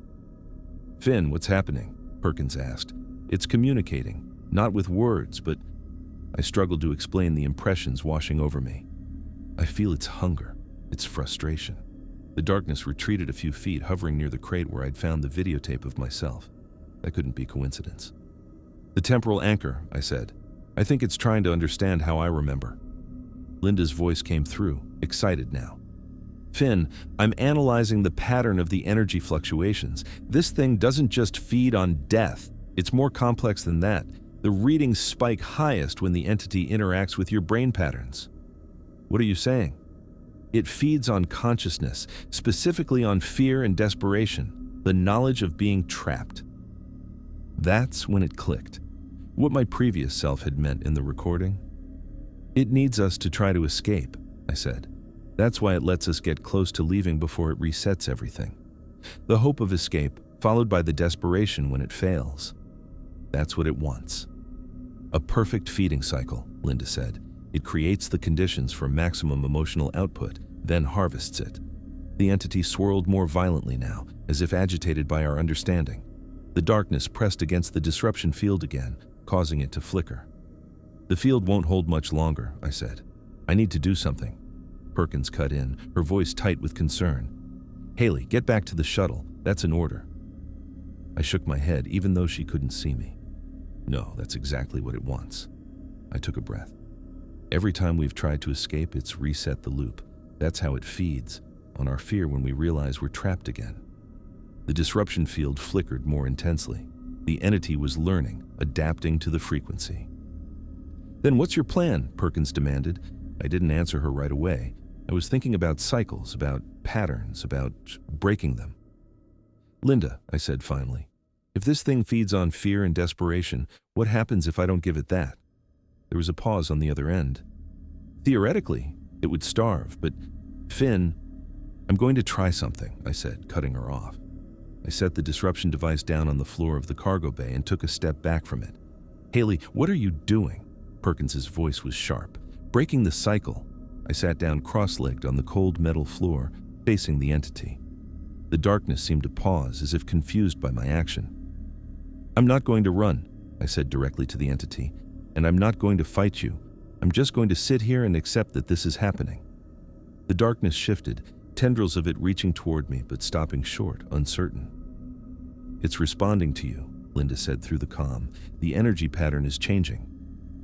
Finn, what's happening? Perkins asked. It's communicating, not with words, but I struggled to explain the impressions washing over me. I feel its hunger, its frustration. The darkness retreated a few feet, hovering near the crate where I'd found the videotape of myself. That couldn't be coincidence. The temporal anchor, I said. I think it's trying to understand how I remember. Linda's voice came through, excited now. Finn, I'm analyzing the pattern of the energy fluctuations. This thing doesn't just feed on death. It's more complex than that. The readings spike highest when the entity interacts with your brain patterns. What are you saying? It feeds on consciousness, specifically on fear and desperation, the knowledge of being trapped. That's when it clicked. What my previous self had meant in the recording. It needs us to try to escape, I said. That's why it lets us get close to leaving before it resets everything. The hope of escape, followed by the desperation when it fails. That's what it wants. A perfect feeding cycle, Linda said. It creates the conditions for maximum emotional output, then harvests it. The entity swirled more violently now, as if agitated by our understanding. The darkness pressed against the disruption field again, causing it to flicker. The field won't hold much longer, I said. I need to do something. Perkins cut in, her voice tight with concern. Haley, get back to the shuttle. That's an order. I shook my head, even though she couldn't see me. No, that's exactly what it wants. I took a breath. Every time we've tried to escape, it's reset the loop. That's how it feeds, on our fear when we realize we're trapped again. The disruption field flickered more intensely. The entity was learning, adapting to the frequency. Then what's your plan? Perkins demanded. I didn't answer her right away. I was thinking about cycles, about patterns, about breaking them. Linda, I said finally, if this thing feeds on fear and desperation, what happens if I don't give it that? There was a pause on the other end. Theoretically, it would starve, but Finn, I'm going to try something, I said, cutting her off. I set the disruption device down on the floor of the cargo bay and took a step back from it. Haley, what are you doing? Perkins's voice was sharp. Breaking the cycle. I sat down cross-legged on the cold metal floor, facing the entity. The darkness seemed to pause, as if confused by my action. I'm not going to run, I said directly to the entity, and I'm not going to fight you. I'm just going to sit here and accept that this is happening. The darkness shifted, tendrils of it reaching toward me but stopping short, uncertain. It's responding to you, Linda said through the comm. The energy pattern is changing.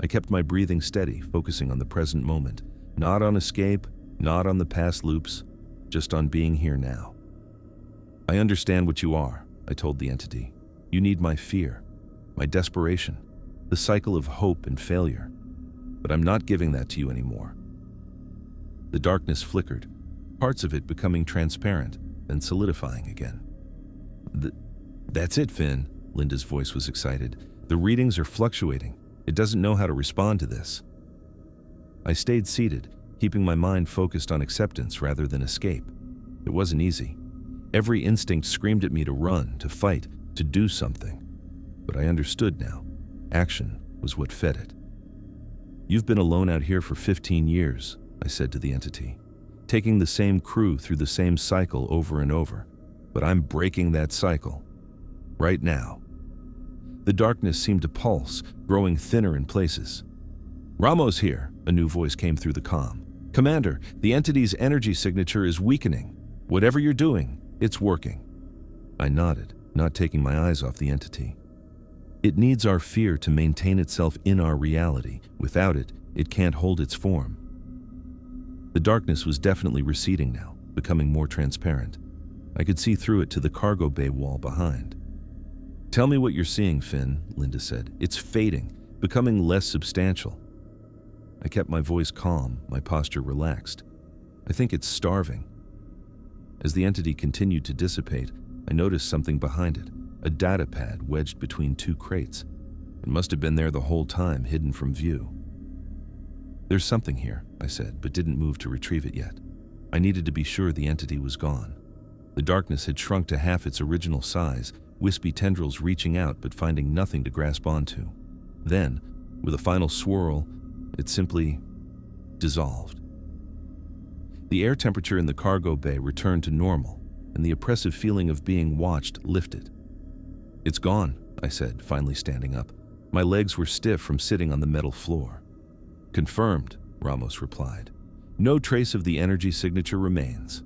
I kept my breathing steady, focusing on the present moment. Not on escape, not on the past loops, just on being here now. I understand what you are, I told the entity. You need my fear, my desperation, the cycle of hope and failure. But I'm not giving that to you anymore. The darkness flickered, parts of it becoming transparent, then solidifying again. That's it, Finn, Linda's voice was excited. The readings are fluctuating. It doesn't know how to respond to this. I stayed seated, keeping my mind focused on acceptance rather than escape. It wasn't easy. Every instinct screamed at me to run, to fight, to do something. But I understood now. Action was what fed it. You've been alone out here for 15 years, I said to the entity, taking the same crew through the same cycle over and over. But I'm breaking that cycle. Right now. The darkness seemed to pulse, growing thinner in places. Ramos here, a new voice came through the comm. Commander, the entity's energy signature is weakening. Whatever you're doing, it's working. I nodded, not taking my eyes off the entity. It needs our fear to maintain itself in our reality. Without it, it can't hold its form. The darkness was definitely receding now, becoming more transparent. I could see through it to the cargo bay wall behind. Tell me what you're seeing, Finn, Linda said. It's fading, becoming less substantial. I kept my voice calm, my posture relaxed. I think it's starving. As the entity continued to dissipate, I noticed something behind it, a data pad wedged between two crates. It must have been there the whole time, hidden from view. There's something here, I said, but didn't move to retrieve it yet. I needed to be sure the entity was gone. The darkness had shrunk to half its original size, wispy tendrils reaching out but finding nothing to grasp onto. Then, with a final swirl, it simply dissolved. The air temperature in the cargo bay returned to normal, and the oppressive feeling of being watched lifted. It's gone, I said, finally standing up. My legs were stiff from sitting on the metal floor. Confirmed, Ramos replied. No trace of the energy signature remains.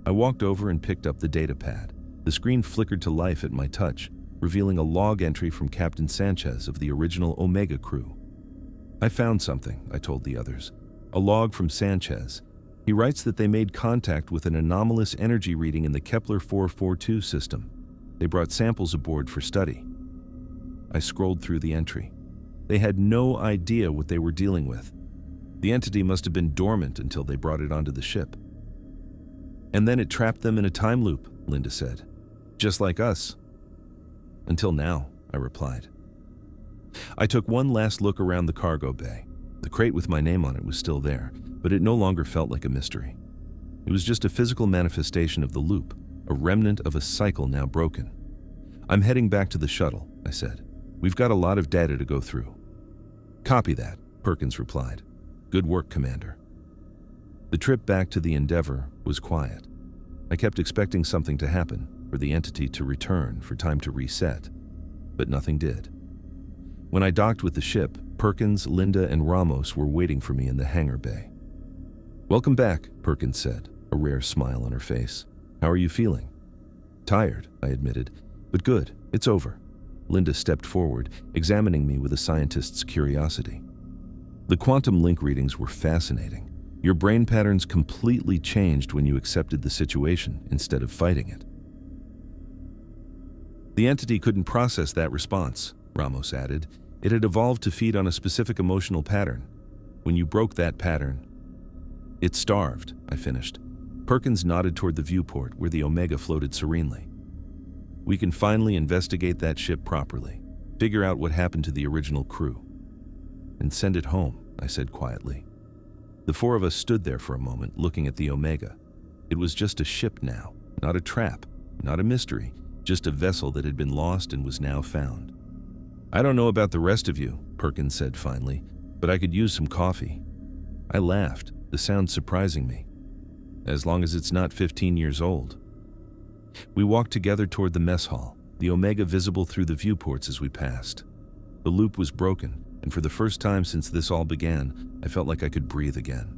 I walked over and picked up the data pad. The screen flickered to life at my touch, revealing a log entry from Captain Sanchez of the original Omega crew. I found something, I told the others. A log from Sanchez. He writes that they made contact with an anomalous energy reading in the Kepler 442 system. They brought samples aboard for study. I scrolled through the entry. They had no idea what they were dealing with. The entity must have been dormant until they brought it onto the ship. And then it trapped them in a time loop, Linda said. Just like us. Until now, I replied. I took one last look around the cargo bay. The crate with my name on it was still there, but it no longer felt like a mystery. It was just a physical manifestation of the loop, a remnant of a cycle now broken. I'm heading back to the shuttle, I said. We've got a lot of data to go through. Copy that, Perkins replied. Good work, Commander. The trip back to the Endeavour was quiet. I kept expecting something to happen, for the entity to return, for time to reset, but nothing did. When I docked with the ship, Perkins, Linda, and Ramos were waiting for me in the hangar bay. Welcome back, Perkins said, a rare smile on her face. How are you feeling? Tired, I admitted, but good, it's over. Linda stepped forward, examining me with a scientist's curiosity. The quantum link readings were fascinating. Your brain patterns completely changed when you accepted the situation instead of fighting it. The entity couldn't process that response, Ramos added. It had evolved to feed on a specific emotional pattern. When you broke that pattern, it starved, I finished. Perkins nodded toward the viewport where the Omega floated serenely. We can finally investigate that ship properly, figure out what happened to the original crew, and send it home, I said quietly. The four of us stood there for a moment looking at the Omega. It was just a ship now, not a trap, not a mystery, just a vessel that had been lost and was now found. I don't know about the rest of you, Perkins said finally, but I could use some coffee. I laughed, the sound surprising me. As long as it's not 15 years old. We walked together toward the mess hall, the Omega visible through the viewports as we passed. The loop was broken, and for the first time since this all began, I felt like I could breathe again.